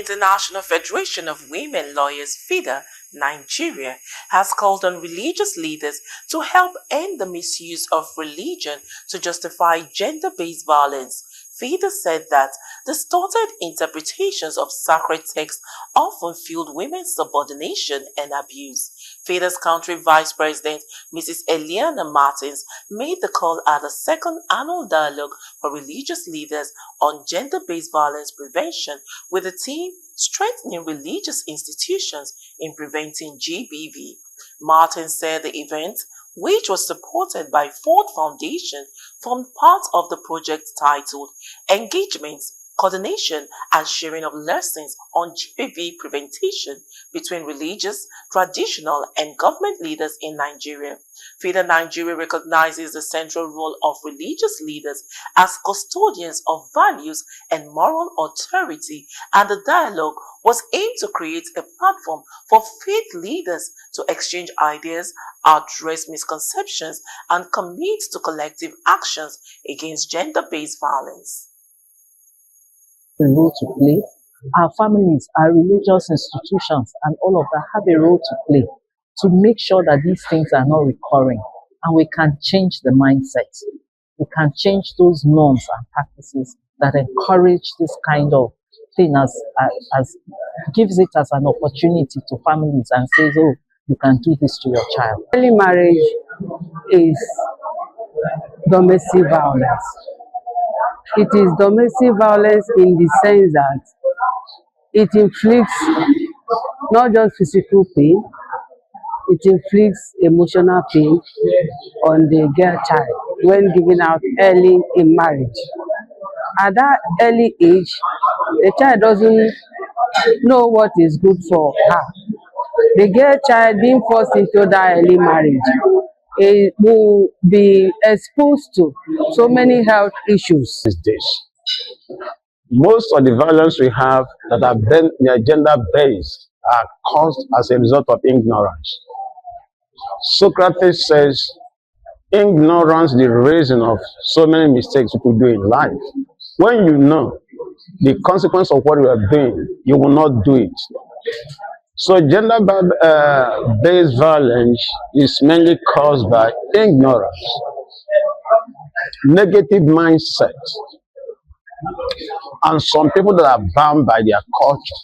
International Federation of Women Lawyers, Fida, Nigeria, has called on religious leaders to help end the misuse of religion to justify gender-based violence. Fida said that distorted interpretations of sacred texts often fueled women's subordination and abuse. Fida's country vice president, Mrs. Eliana Martins, made the call at the second annual dialogue for religious leaders on gender-based violence prevention with the theme Strengthening Religious Institutions in Preventing GBV. Martins said the event, which was supported by Ford Foundation, formed part of the project titled Engagements, Coordination and Sharing of Lessons on GBV Prevention between Religious, Traditional and Government Leaders in Nigeria. FIDA Nigeria recognizes the central role of religious leaders as custodians of values and moral authority, and the dialogue was aimed to create a platform for faith leaders to exchange ideas, address misconceptions, and commit to collective actions against gender-based violence. A role to play. Our families, our religious institutions, and all of that have a role to play to make sure that these things are not recurring, and we can change the mindset. We can change those norms and practices that encourage this kind of thing as gives it as an opportunity to families and says, oh, you can do this to your child. Early marriage is domestic violence. It is domestic violence in the sense that it inflicts not just physical pain, it inflicts emotional pain on the girl child when given out early in marriage. At that early age, the child doesn't know what is good for her. The girl child being forced into that early marriage, it will be exposed to so many health issues. Most of the violence we have that are gender-based are caused as a result of ignorance. Socrates says, ignorance is the reason of so many mistakes people do in life. When you know the consequence of what you are doing, you will not do it. So gender-based violence is mainly caused by ignorance, negative mindset, and some people that are bound by their culture.